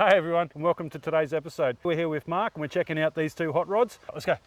Hey everyone, and welcome to today's episode. We're here with Mark and we're checking out these two hot rods. Let's go.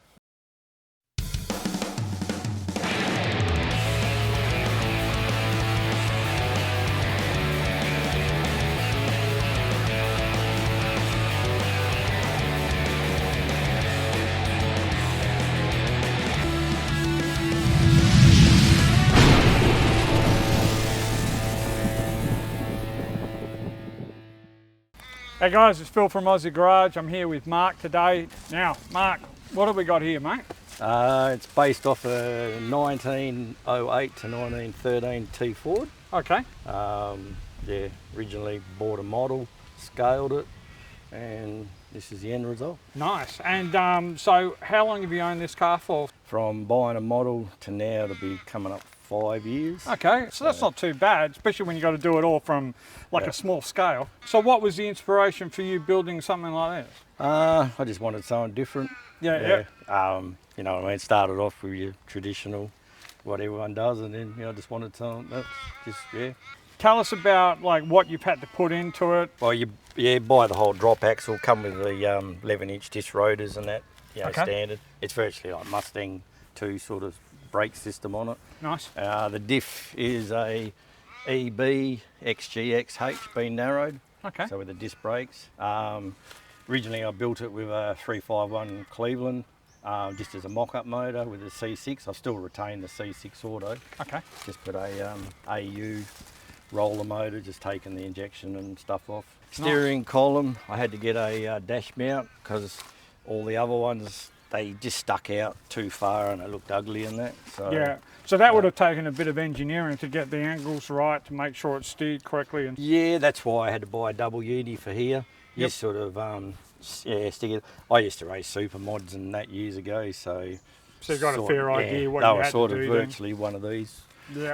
Hey guys, it's Phil from Aussie Garage. I'm here with Mark today. Now, Mark, what have we got here, mate? It's based off a 1908 to 1913 T Ford. Okay. Yeah, originally bought a model, scaled it, and this is the end result. Nice. And so how long have you owned this car for? From buying a model to now to be coming up 5 years. Okay, so that's not too bad, especially when you got to do it all from like a small scale. So what was the inspiration for you building something like this? I just wanted something different. Yeah. You know what I mean? Started off with your traditional, what everyone does, and then I just wanted something that's just. Tell us about like what you've had to put into it. Well, you buy the whole drop axle, come with the 11-inch disc rotors and that, standard. It's virtually like Mustang 2 sort of brake system on it. Nice. The diff is a EB XGXH being narrowed. Okay. So with the disc brakes. Originally I built it with a 351 Cleveland, just as a mock-up motor with a C6. I still retain the C6 auto. Okay. Just put a AU roller motor, just taking the injection and stuff off. Nice. Steering column, I had to get a dash mount because all the other ones, they just stuck out too far and it looked ugly in that. So, yeah, so that would have taken a bit of engineering to get the angles right, to make sure it steered correctly. And yeah, that's why I had to buy a double uni for here. Yep. Just sort of, stick it. I used to race super mods and that years ago, so you got a fair idea what they you were had sort to of do virtually one of these,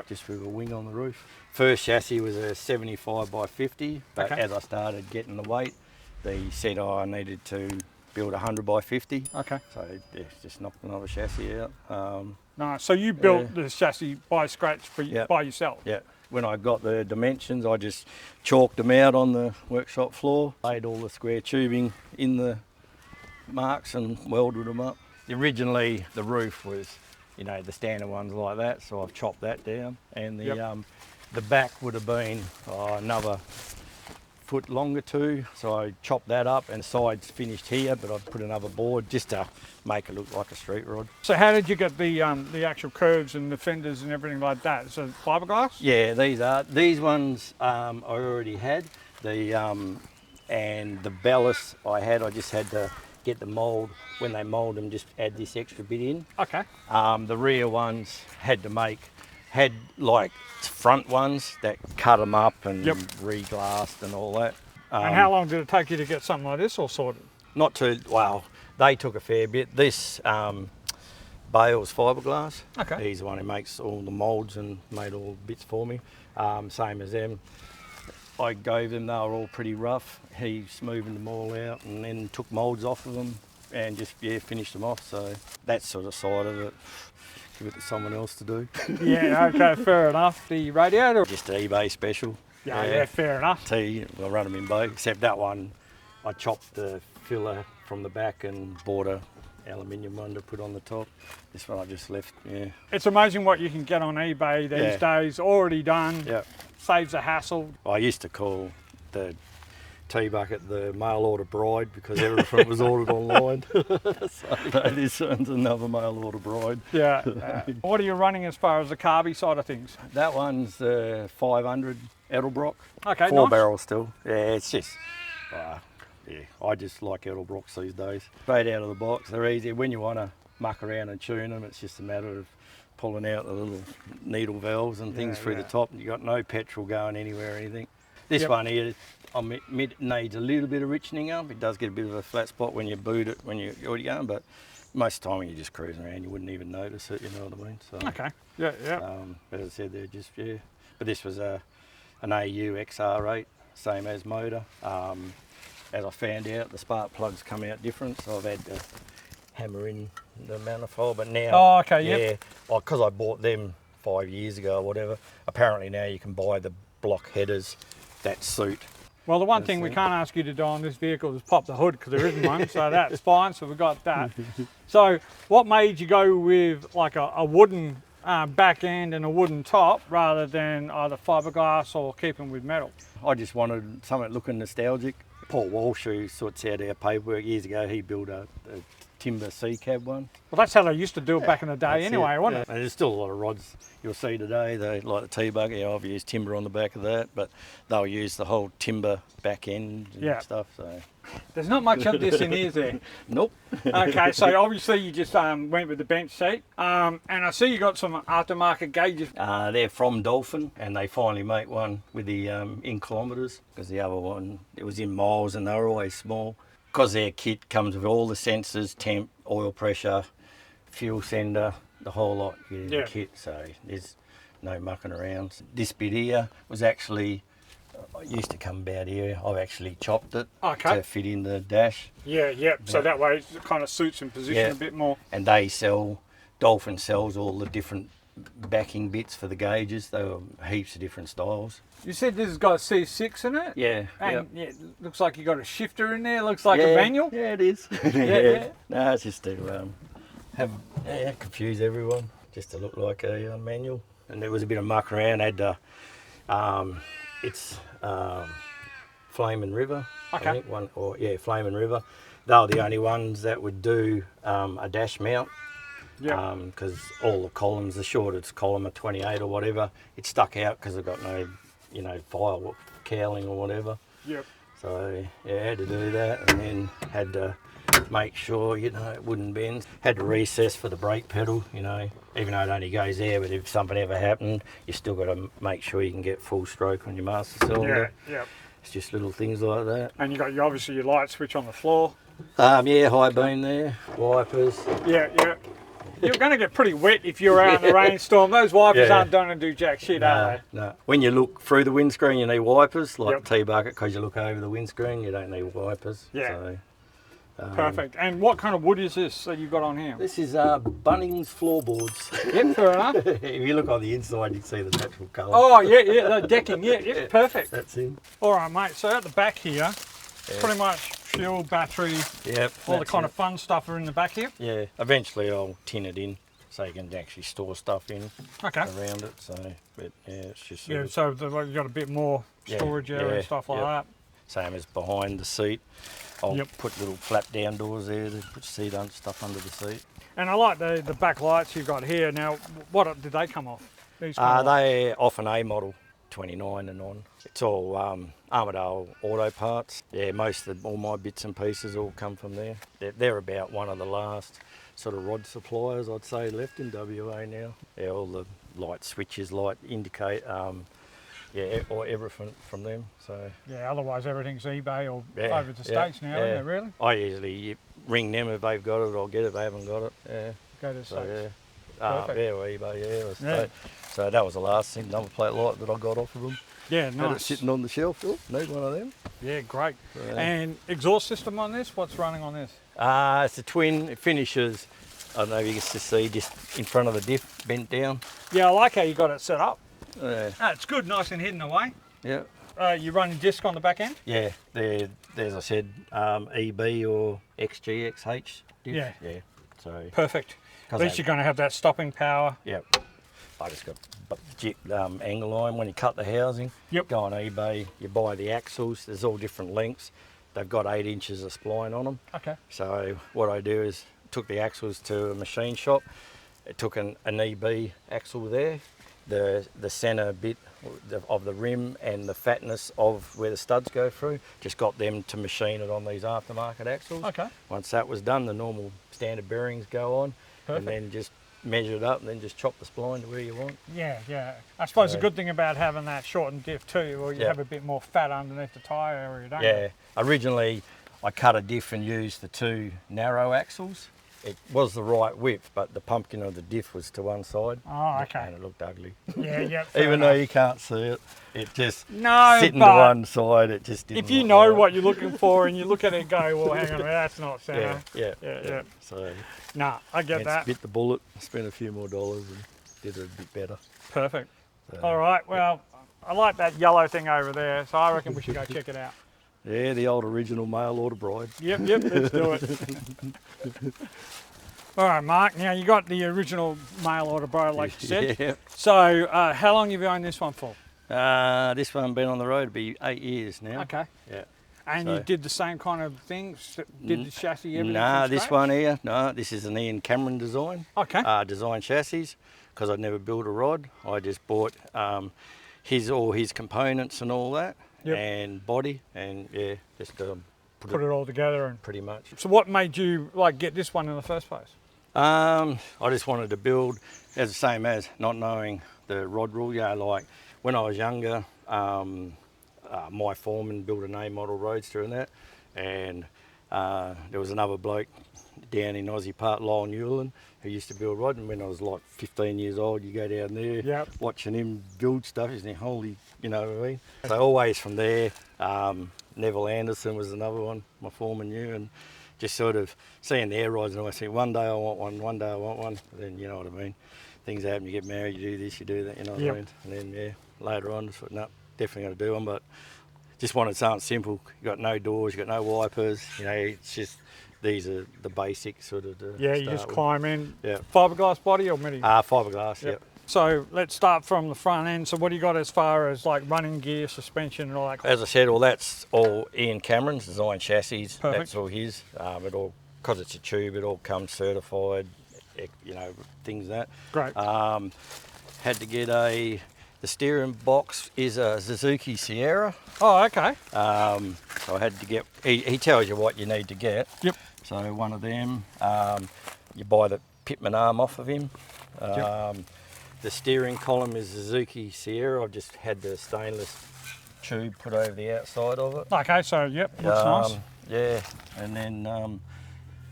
just with a wing on the roof. First chassis was a 75 by 50, but as I started getting the weight, they said I needed to build 100 by 50. Okay. So just knocked another chassis out. Nice. So you built this chassis by scratch by yourself? Yeah. When I got the dimensions, I just chalked them out on the workshop floor, laid all the square tubing in the marks and welded them up. Originally, the roof was, the standard ones like that, so I've chopped that down. And the back would have been another foot longer too, so I chopped that up, and sides finished here, but I've put another board just to make it look like a street rod. So how did you get the actual curves and the fenders and everything like that? So fiberglass? Yeah, these ones I already had. And the ballast I just had to get the mould. When they mould them, just add this extra bit in. Okay. The rear ones had like front ones that cut them up and re-glassed and all that. And how long did it take you to get something like this all sorted? Not too, well, they took a fair bit. This Bale's fiberglass. Okay. He's the one who makes all the moulds and made all the bits for me. Same as them. I gave them, they were all pretty rough. He smoothed them all out and then took moulds off of them and just, finished them off. So that sort of side of it, give it to someone else to do. Yeah, okay, fair enough. The radiator? Just eBay special. Yeah, fair enough. I run them in both, except that one, I chopped the filler from the back and bought a aluminium one to put on the top. This one I just left, It's amazing what you can get on eBay these days, already done. Yeah. Saves a hassle. I used to call the T-bucket the mail order bride because everything was ordered online. So this one's another mail order bride. Yeah. What are you running as far as the carby side of things? That one's 500 Edelbrock. Okay, Four barrels still. Yeah, it's just, I just like Edelbrocks these days. Straight out of the box, they're easy. When you want to muck around and tune them, it's just a matter of pulling out the little needle valves and things through the top. You got no petrol going anywhere or anything. This one here, I admit it needs a little bit of richening up. It does get a bit of a flat spot when you boot it, when you're already going, but most of the time when you're just cruising around, you wouldn't even notice it, you know what I mean? So, okay, yeah. As I said, they're just, But this was an AU XR8, same as motor. As I found out, the spark plugs come out different, so I've had to hammer in the manifold, but now, because I bought them 5 years ago or whatever, apparently now you can buy the block headers that suit Well, the one thing we can't ask you to do on this vehicle is pop the hood because there isn't one, so that's fine. So we've got that. So what made you go with like a wooden back end and a wooden top rather than either fiberglass or keeping with metal? I just wanted something looking nostalgic. Paul Walsh, who sorts out our paperwork years ago, he built a timber C-cab one. Well, that's how they used to do it back in the day anyway, wasn't it? And there's still a lot of rods you'll see today. They like the T-bug. Yeah, I've used timber on the back of that, but they'll use the whole timber back end and stuff. So there's not much of this in here, is there? Nope. Okay, so obviously you just went with the bench seat, and I see you got some aftermarket gauges. They're from Dolphin, and they finally make one with the in kilometres, because the other one, it was in miles and they were always small. Because their kit comes with all the sensors, temp, oil pressure, fuel sender, the whole lot in the kit, so there's no mucking around. This bit here was actually, it used to come about here, I've actually chopped it to fit in the dash. So that way it kind of suits in position a bit more. And Dolphin sells all the different backing bits for the gauges. They were heaps of different styles. You said this has got a C6 in it? Yeah. And it looks like you got a shifter in there. Looks like a manual. Yeah, it is. No, it's just to confuse everyone, just to look like a manual. And there was a bit of muck around. Had it's Flaming River. Okay. I think Flaming River. They were the only ones that would do a dash mount. Yeah. Because all the columns, the shortest column of 28 or whatever, it stuck out because they've got no, file cowling or whatever. Yep. So had to do that, and then had to make sure, it wouldn't bend. Had to recess for the brake pedal, even though it only goes there, but if something ever happened, you still got to make sure you can get full stroke on your master cylinder. Yeah. It's just little things like that. And you got obviously your light switch on the floor. High beam there, wipers. Yeah. You're going to get pretty wet if you're out in the rainstorm. Those wipers aren't going to do jack shit, are they? No. When you look through the windscreen, you need wipers, like T-bucket, because you look over the windscreen, you don't need wipers. Yeah. So, perfect. And what kind of wood is this that you've got on here? This is Bunnings floorboards. Yep, fair enough. If you look on the inside, you can see the natural colour. Oh, the decking, perfect. That's him. All right, mate, so at the back here, pretty much fuel, battery, all the kind of fun stuff are in the back here? Yeah, eventually I'll tin it in so you can actually store stuff in around it. So, but it's just so you've got a bit more storage area and stuff like that. Same as behind the seat. I'll put little flap down doors there to put stuff under the seat. And I like the back lights you've got here. Now, what did they come off? They're off an A model. 29 and on. It's all Armadale auto parts. Yeah, all my bits and pieces all come from there. They're about one of the last sort of rod suppliers, I'd say, left in WA now. Yeah, all the light switches, light indicate, or everything from them. So otherwise everything's eBay or over to States now, isn't it, really? I usually ring them if they've got it, I'll get it if they haven't got it. Yeah. Go to States. Or eBay, So that was the last thing, number plate light that I got off of them. Yeah, nice. Had it sitting on the shelf. Oh, need one of them. Yeah, great. And exhaust system on this? What's running on this? It's a twin. It finishes, I don't know if you can see, just in front of the diff, bent down. Yeah, I like how you got it set up. Yeah. It's good, nice and hidden away. Yeah. You running disc on the back end? Yeah, there's, as I said, EB or XG, XH diff. Yeah. So perfect. At least you're going to have that stopping power. Yep. I just got angle line when you cut the housing. Go on eBay, you buy the axles. There's all different lengths. They've got 8 inches of spline on them. Okay. So what I do is took the axles to a machine shop. It took an EB axle there. The centre bit of the rim and the fatness of where the studs go through, just got them to machine it on these aftermarket axles. Okay. Once that was done, the normal standard bearings go on. Perfect. And then just measure it up and then just chop the spline to where you want. Yeah. I suppose the good thing about having that shortened diff too, or you have a bit more fat underneath the tyre area, don't you? Yeah. Originally, I cut a diff and used the 2 narrow axles. It was the right width, but the pumpkin of the diff was to one side. Oh, okay. And it looked ugly. Yeah. Even though you can't see it, it just sitting to one side. It just didn't. If you know what you're looking for and you look at it and go, well, hang on a minute, that's not centre. Yeah. So, I get that. Bit the bullet, spent a few more dollars and did it a bit better. Perfect. All right. Well, I like that yellow thing over there, so I reckon we should go check it out. Yeah, the old original male order bride. Yep, let's do it. All right, Mark, now you got the original mail order bride, like you said. Yeah. So how long have you owned this one for? This one been on the road, it'll be 8 years now. Okay. Yeah. And So- you did the same kind of things? Did the chassis, everything Nah, from this scratch? one here, no, this is an Ian Cameron design. Okay. Design chassis, because I'd never built a rod. I just bought all his components and all that, Yep. and body, and yeah, just Put it all together. And pretty much. so what made you get this one in the first place? I just wanted to build, as the same as not knowing the rod rule. Like when I was younger, my foreman built an A model roadster and that, and there was another bloke down in Aussie Part, Lyle Newland, who used to build rod, and when I was like 15 years old, you go down there, Yep. watching him build stuff, you think, holy, you know what I mean? So always from there, Neville Anderson was another one, my foreman knew, and just sort of seeing their rods, and I say, one day I want one day I want one, then you know what I mean? Things happen, you get married, you do this, you do that, you know what Yep. I mean? And then, yeah, later on, just thought, no, definitely going to do one, but just wanted something simple. You got no doors, you got no wipers, you know, it's just, these are the basics sort of. Yeah, you just climb in. Yeah. Fiberglass body or midi? Fiberglass, Yep. yep. So let's start from the front end. So what do you got as far as like running gear, suspension and all that? As I said, all that's all Ian Cameron's design chassis. Perfect. That's all his. It all, because it's a tube, it all comes certified, you know, things like Great. that. Had to get the steering box is a Suzuki Sierra. Oh, okay. So I had to get, he tells you what you need to get. Yep. So one of them, you buy the pitman arm off of him. The steering column is Suzuki Sierra. I've just had the stainless tube put over the outside of it. Okay, so yep, looks nice. Yeah, and then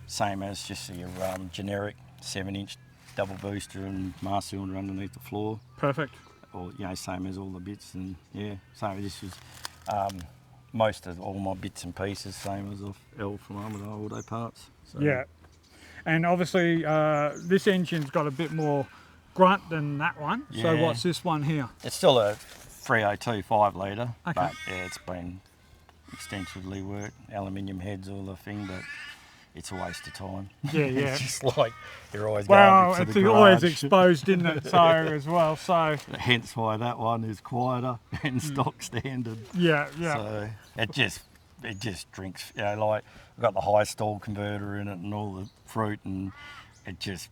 same as just your generic 7-inch double booster and master cylinder underneath the floor. Perfect. Or, you know, same as all the bits, and yeah, same. This was most of all my bits and pieces, same as off L from Armada Auto Parts. So. Yeah. And obviously this engine's got a bit more grunt than that one. So Yeah. what's this one here? It's still a 302 5 litre, Okay. but yeah, it's been extensively worked, aluminium heads, all the thing, but it's a waste of time. Yeah, yeah. It's just like you're always Well, going to it's the always garage. exposed, isn't it? So as well. So Hence why that one is quieter and stock standard. yeah, yeah. So it just drinks. You know, like we've got the high stall converter in it and all the fruit, and it just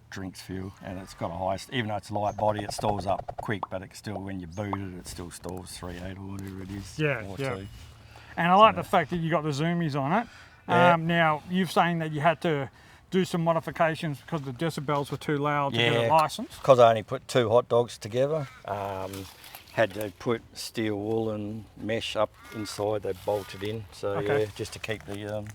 drinks fuel. And it's got a high, even though it's a light body, it stalls up quick, but it still, when you boot it, it still stalls 3.8 or whatever it is. Yeah, or yeah. 2. And I like the fact that you got the zoomies on it. Yeah. Now, you've saying that you had to do some modifications because the decibels were too loud to get a license. Because I only put 2 hot dogs together. Had to put steel wool and mesh up inside, they bolted in. So Okay. yeah, just to keep the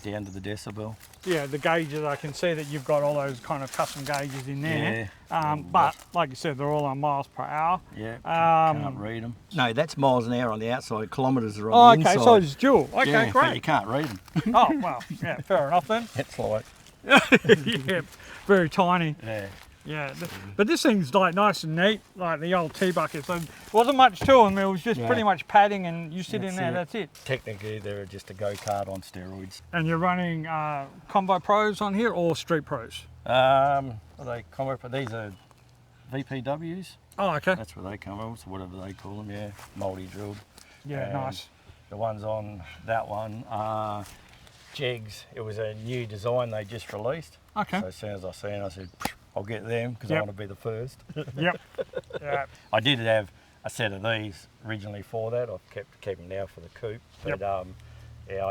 down to the decibel. Yeah, the gauges, I can see that you've got all those kind of custom gauges in there. Yeah. But like you said, they're all on miles per hour. Yeah, Um, can't read them. No, that's miles an hour on the outside, kilometres are Oh, on the okay, inside. so it's dual. Okay, yeah, but you great. can't read them. Oh, well, yeah, fair enough then. It's like, Yeah, very tiny. yeah. Yeah, but this thing's like nice and neat, like the old tea bucket. So wasn't much to them. It was just Yeah. pretty much padding, and you sit in That's there. it. That's it. Technically, they're just a go-kart on steroids. And you're running Combo Pros on here or Street Pros? Are they combo? These are VPWs. Oh, okay. That's where they come from, so whatever they call them. Yeah, multi-drilled. Yeah, And nice. The ones on that one are Jegs. It was a new design they just released. Okay. So as soon as I seen it, I said, I'll get them because Yep. I want to be the first. Yep. Yeah. I did have a set of these originally for that. I've kept them now for the coupe. But Yep. yeah,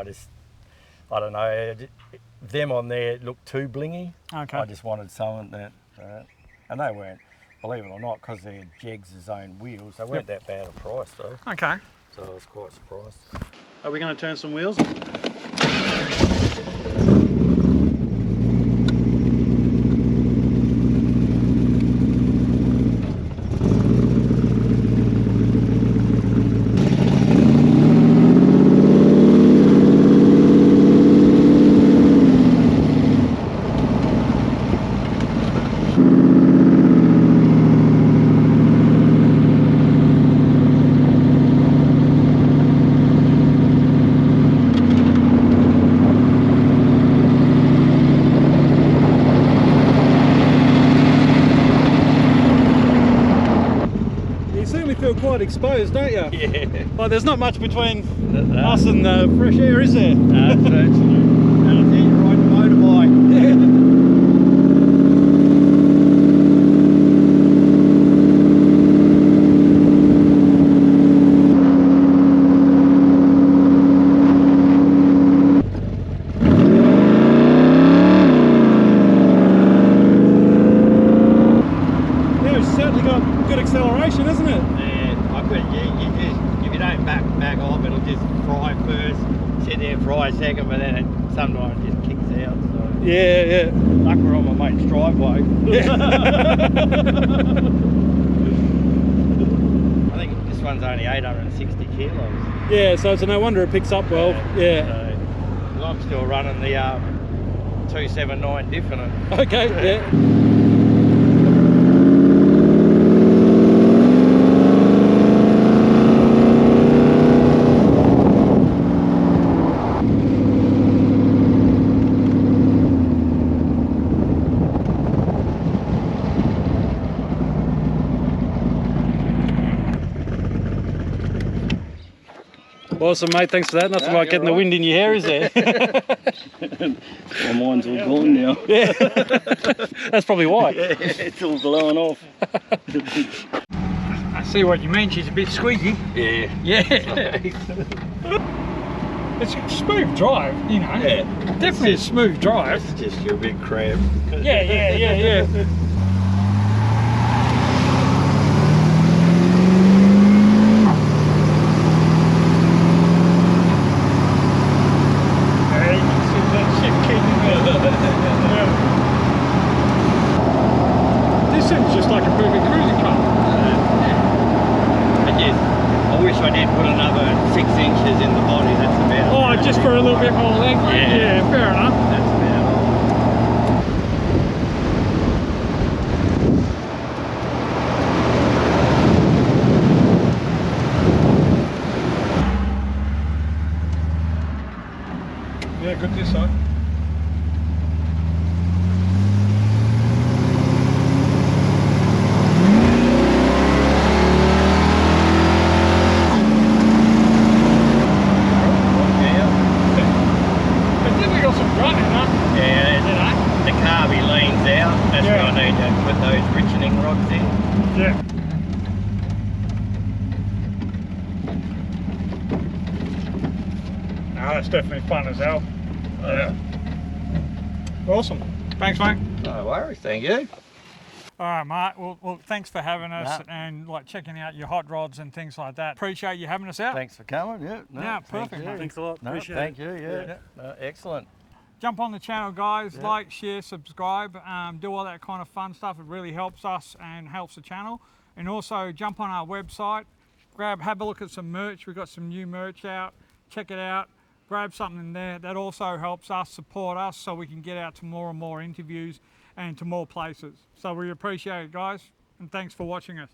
I don't know. Them on there looked too blingy. Okay. I just wanted something that, and they weren't, believe it or not, because they're Jegs' own wheels, they weren't that bad a price though. Okay. So I was quite surprised. Are we going to turn some wheels? quite exposed, don't you? Yeah. Like, there's not much between No. us and the fresh air, is there? That's it. That'll teach you riding a motorbike. Yeah, it's certainly got good acceleration, isn't it? Yeah, I could. You just, if you don't back off, it'll just fry first, sit there, fry second, but then it sometimes just kicks out. So. Yeah, yeah. Like we're on my mate's driveway. I think this one's only 860 kilos. Yeah, so it's no wonder it picks up well. Yeah. So, 'cause I'm still running the 279 diff in it. Okay, yeah. Awesome, mate. Thanks for that. Nothing No, like getting the you're wind in your hair, is there? Well, mine's all gone now. Yeah. That's probably why. Yeah, it's all blowing off. I see what you mean. She's a bit squeaky. Yeah. Yeah. It's a smooth drive, you know. Yeah. Definitely a smooth drive. It's just your big crab. Yeah. Hey, you can see that shit kicking there. Yeah. This seems just like a perfect cruising car. But yes, I wish I did put another 6 inches in the body. That's about. Oh, just for a little bit more length? Yeah. Fair enough. That's about all. Yeah, good this side. It's definitely got some grunt in that. Yeah, You know? the carby leans out. That's Yeah. where I need to put those richening rods in. Yeah. No, that's definitely fun as hell. Yeah. Awesome. Thanks, mate. No worries, thank you. All right, Mark. Well, thanks for having us Nah. and like checking out your hot rods and things like that. Appreciate you having us out. Thanks for coming. Yeah, Yeah, thank perfect, you. mate. Thanks a lot. No, Appreciate thank it. you. Yeah, No, excellent. Jump on the channel, guys. Yeah. Like, share, subscribe. Do all that kind of fun stuff. It really helps us and helps the channel. And also jump on our website. Have a look at some merch. We've got some new merch out. Check it out. Grab something there. That also helps us support us so we can get out to more and more interviews and to more places. So we appreciate it, guys. And thanks for watching us.